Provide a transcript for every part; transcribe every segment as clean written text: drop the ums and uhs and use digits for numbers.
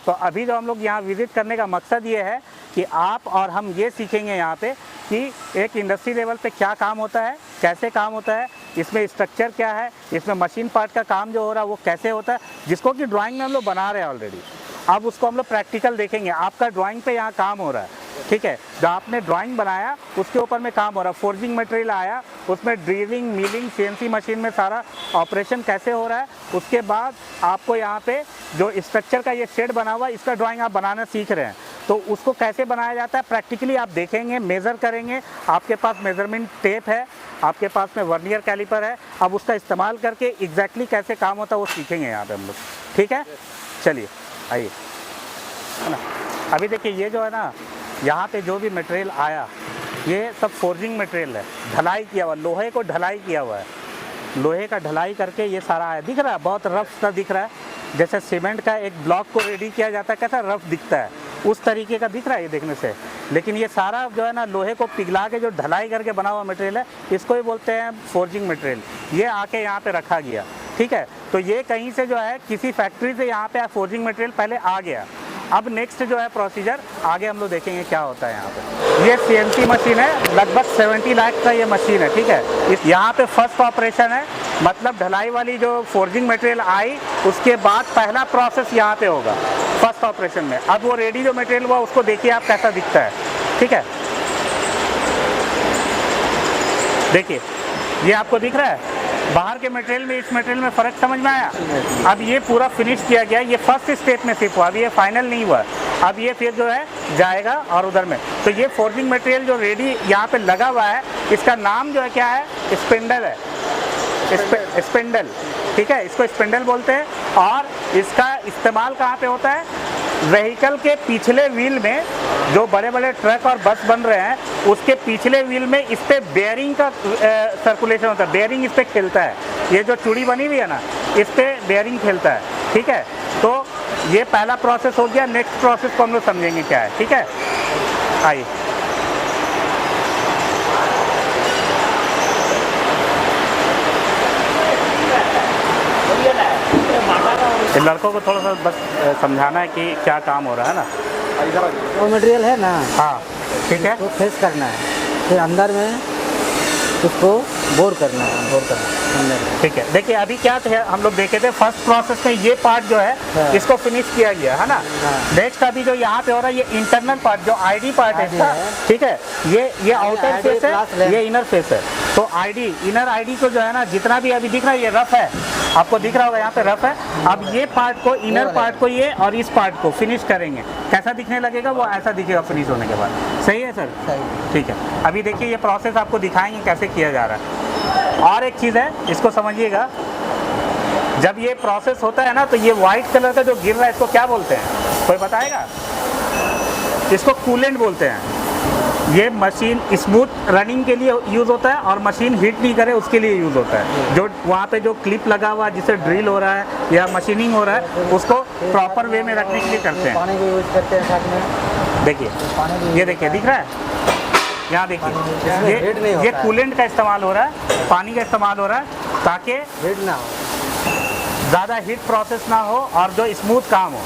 तो अभी जो हम लोग यहाँ विज़िट करने का मकसद ये है कि आप और हम ये सीखेंगे यहाँ पे कि एक इंडस्ट्री लेवल पे क्या काम होता है, कैसे काम होता है, इसमें स्ट्रक्चर क्या है, इसमें मशीन पार्ट का काम जो हो रहा है वो कैसे होता है, जिसको कि ड्राइंग में हम लोग बना रहे हैं ऑलरेडी। अब उसको हम लोग प्रैक्टिकल देखेंगे। आपका ड्राइंग पे यहाँ काम हो रहा है, ठीक है, जो आपने ड्राइंग बनाया उसके ऊपर में काम हो रहा है। फोर्जिंग मटेरियल आया, उसमें ड्रिलिंग, मिलिंग, सीएनसी मशीन में सारा ऑपरेशन कैसे हो रहा है। उसके बाद आपको यहाँ पे जो स्ट्रक्चर का ये शेड बना हुआ है, इसका ड्राइंग आप बनाना सीख रहे हैं, तो उसको कैसे बनाया जाता है प्रैक्टिकली आप देखेंगे, मेज़र करेंगे। आपके पास मेज़रमेंट टेप है, आपके पास में वर्नियर कैलिपर है, अब उसका इस्तेमाल करके एग्जैक्टली कैसे काम होता है वो सीखेंगे यहाँ पे हम लोग, ठीक है। चलिए आइए, है ना। अभी देखिए ये जो है ना, यहाँ पे जो भी मटेरियल आया ये सब फोर्जिंग मटेरियल है, ढलाई किया हुआ, लोहे को ढलाई किया हुआ है, लोहे का ढलाई करके ये सारा आया। दिख रहा है, बहुत रफ सा दिख रहा है, जैसे सीमेंट का एक ब्लॉक को रेडी किया जाता है कैसा रफ दिखता है, उस तरीके का दिख रहा है ये देखने से। लेकिन ये सारा जो है ना लोहे को पिघला के जो ढलाई करके बना हुआ मटेरियल है, इसको ही बोलते हैं फोर्जिंग मटेरियल। ये आके यहाँ पे रखा गया, ठीक है। तो ये कहीं से जो है किसी फैक्ट्री से यहाँ पे फोर्जिंग मटेरियल पहले आ गया। अब नेक्स्ट जो है प्रोसीजर आगे हम लोग देखेंगे क्या होता है यहाँ पे। ये सीएनसी मशीन है, लगभग 70 लाख का ये मशीन है, ठीक है। यहाँ पे फर्स्ट ऑपरेशन है, मतलब ढलाई वाली जो फोर्जिंग मटेरियल आई उसके बाद पहला प्रोसेस यहाँ पे होगा फर्स्ट ऑपरेशन में। अब वो रेडी जो मटेरियल हुआ उसको देखिए आप कैसा दिखता है, ठीक है। देखिए ये आपको दिख रहा है, बाहर के मटेरियल में इस मटेरियल में फ़र्क समझ में आया। अब ये पूरा फिनिश किया गया, ये फर्स्ट स्टेप में सिर्फ हुआ, अभी ये फाइनल नहीं हुआ। अब ये फिर जो है जाएगा और उधर में, तो ये फोर्जिंग मटेरियल जो रेडी यहाँ पे लगा हुआ है, इसका नाम जो है क्या है, स्पिंडल है, स्पिंडल, ठीक है, इसको स्पिंडल बोलते हैं। और इसका इस्तेमाल कहाँ पे होता है, व्हीकल के पिछले व्हील में, जो बड़े बड़े ट्रक और बस बन रहे हैं उसके पिछले व्हील में इस पे बेयरिंग का सर्कुलेशन होता है, बेयरिंग इस पे खेलता है। ये जो चूड़ी बनी हुई है ना, इस पे बेयरिंग खेलता है, ठीक है। तो ये पहला प्रोसेस हो गया, नेक्स्ट प्रोसेस को हम लोग समझेंगे क्या है, ठीक है। आइए, लड़कों को थोड़ा सा बस समझाना है कि क्या काम हो रहा है ना। वो मटेरियल है ना, हाँ ठीक है, तो फेस करना है, फिर अंदर में उसको बोर करना है, बोर करना है अंदर में। ठीक है। देखिए अभी क्या थे, हम लोग देखे थे फर्स्ट प्रोसेस में ये पार्ट जो है हाँ। इसको फिनिश किया गया है ना। हाँ। नेक्स्ट अभी जो यहाँ पे हो रहा है ये इंटरनल पार्ट, जो आईडी पार्ट है इसका, ठीक है, ये आउटर फेस है, ये इनर फेस है। तो आईडी, इनर आईडी को जो है ना, जितना भी अभी दिख रहा है ये रफ है, आपको दिख रहा होगा यहाँ पे रफ है। अब ये पार्ट को, इनर पार्ट को ये और इस पार्ट को फिनिश करेंगे, कैसा दिखने लगेगा वो ऐसा दिखेगा फिनिश होने के बाद। सही है सर? सही। ठीक है। अभी देखिए ये प्रोसेस आपको दिखाएंगे कैसे किया जा रहा है। और एक चीज़ है, इसको समझिएगा, जब ये प्रोसेस होता है ना तो ये वाइट कलर का जो गिर रहा है इसको क्या बोलते हैं, कोई बताएगा? इसको कूलेंट बोलते हैं। ये मशीन स्मूथ रनिंग के लिए यूज़ होता है और मशीन हीट नहीं करे उसके लिए यूज़ होता है। जो वहाँ पे जो क्लिप लगा हुआ है जिससे ड्रिल हो रहा है या मशीनिंग हो रहा है, उसको प्रॉपर वे में रखने के लिए करते हैं। पानी भी यूज करते हैं साथ में। देखिए ये देखिए, दिख रहा है यहाँ, देखिए ये कूलेंट का इस्तेमाल हो रहा है, पानी का इस्तेमाल हो रहा है ताकि हीट ना हो, ज़्यादा हीट प्रोसेस ना हो और जो स्मूथ काम हो,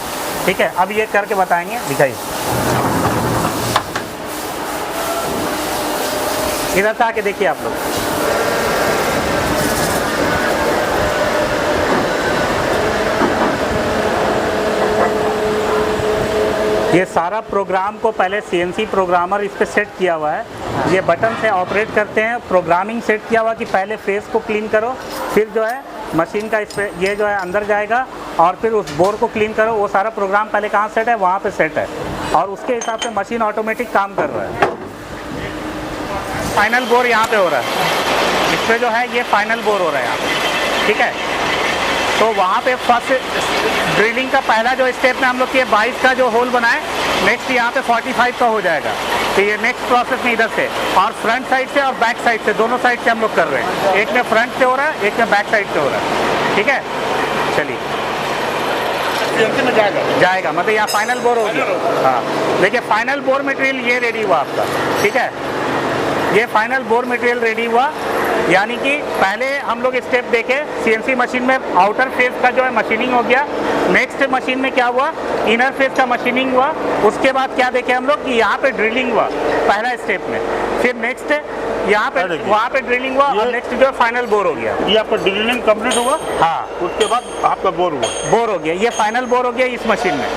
ठीक है। अब ये करके बताएंगे, दिखाइए। इधर से आके देखिए आप लोग, ये सारा प्रोग्राम को पहले सीएनसी प्रोग्रामर इस पे सेट किया हुआ है। ये बटन से ऑपरेट करते हैं, प्रोग्रामिंग सेट किया हुआ कि पहले फेस को क्लीन करो, फिर जो है मशीन का इस पे ये जो है अंदर जाएगा और फिर उस बोर को क्लीन करो। वो सारा प्रोग्राम पहले कहाँ सेट है, वहाँ पे सेट है और उसके हिसाब से मशीन ऑटोमेटिक काम कर रहा है। फाइनल बोर यहाँ पे हो रहा है, इस पे जो है ये फाइनल बोर हो रहा है यहाँ पे, ठीक है। तो वहाँ पे फर्स्ट ड्रिलिंग का पहला जो स्टेप में हम लोग किए 22 का जो होल बनाए, नेक्स्ट यहाँ पे 45 का हो जाएगा। तो ये नेक्स्ट प्रोसेस में इधर से और फ्रंट साइड से और बैक साइड से, दोनों साइड से हम लोग कर रहे हैं। एक में फ्रंट से हो रहा है, एक में बैक साइड से हो रहा है, ठीक है। चलिए जाएगा मतलब यहाँ फाइनल बोर हो गया। हाँ देखिए फाइनल बोर मटेरियल ये रेडी हुआ आपका, ठीक है। ये फाइनल बोर मटेरियल रेडी हुआ, यानी कि पहले हम लोग स्टेप देखे, सीएनसी मशीन में आउटर फेस का जो है मशीनिंग हो गया। नेक्स्ट मशीन में क्या हुआ, इनर फेस का मशीनिंग हुआ। उसके बाद क्या देखे हम लोग कि यहाँ पे ड्रिलिंग हुआ पहला स्टेप में, फिर नेक्स्ट यहाँ पे वहाँ पे ड्रिलिंग हुआ और नेक्स्ट जो फाइनल बोर हो गया। ये आपका ड्रिलिंग कंप्लीट हुआ, हाँ, उसके बाद आपका बोर हुआ। बोर हो गया, ये फाइनल बोर हो गया इस मशीन में।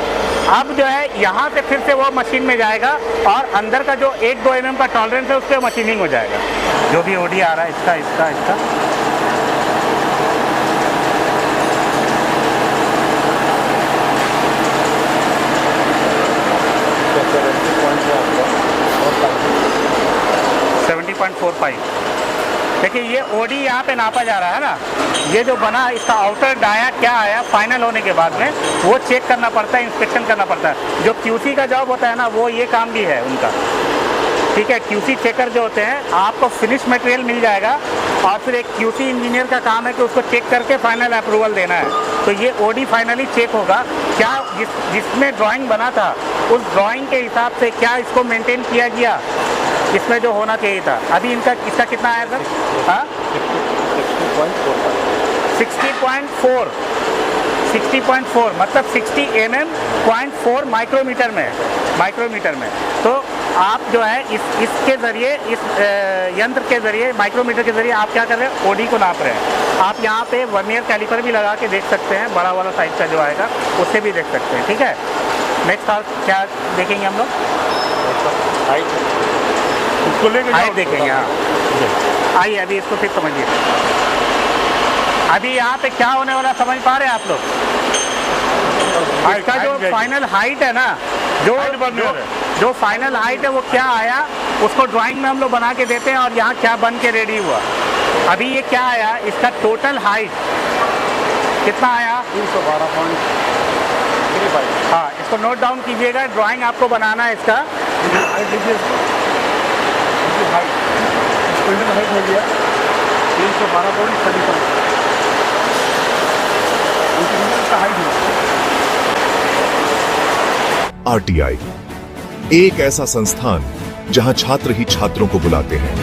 अब जो है यहाँ से फिर से वो मशीन में जाएगा और अंदर का जो 1-2 mm का टॉलरेंस है उस पर मशीनिंग हो जाएगा। जो भी ओडी आ रहा है इसका देखिए ये ओडी यहाँ पे नापा जा रहा है ना, ये जो बना इसका आउटर डाया क्या आया फाइनल होने के बाद में वो चेक करना पड़ता है, इंस्पेक्शन करना पड़ता है। जो क्यूसी का जॉब होता है ना वो ये काम भी है उनका, ठीक है। क्यूसी चेकर जो होते हैं आपको फिनिश मटेरियल मिल जाएगा और फिर एक क्यूसी इंजीनियर का काम है कि उसको चेक करके फाइनल अप्रूवल देना है। तो ये ओडी फाइनली चेक होगा क्या जिसमें ड्राइंग बना था उस ड्राइंग के हिसाब से क्या इसको मेंटेन किया गया, इसमें जो होना चाहिए था। अभी इसका कितना आया सर? हाँ 60.4 मतलब 60 mm.4 माइक्रोमीटर में। तो आप जो है इसके ज़रिए इस यंत्र के ज़रिए माइक्रोमीटर के ज़रिए आप क्या कर रहे हैं, ओडी को नाप रहे हैं। आप यहाँ पे वर्नियर कैलिपर भी लगा के देख सकते हैं, बड़ा वाला साइज का जो आएगा उससे भी देख सकते हैं, ठीक है। नेक्स्ट और क्या देखेंगे हम लोग? उसको लेके हाइट देखेंगे। हाँ आइए अभी इसको फिर समझिए। अभी यहाँ पे क्या होने वाला समझ पा रहे हैं आप लोग? इसका जो फाइनल हाइट है ना, जो फाइनल हाइट है वो क्या आया उसको ड्राइंग में हम लोग बना के देते हैं और यहाँ क्या बन के रेडी हुआ। अभी ये क्या आया, इसका टोटल हाइट कितना आया? 312.35। हाँ इसको नोट डाउन कीजिएगा, ड्राइंग आपको बनाना है इसका। हाइट हो गया 312.35। RTI एक ऐसा संस्थान जहां छात्र ही छात्रों को बुलाते हैं,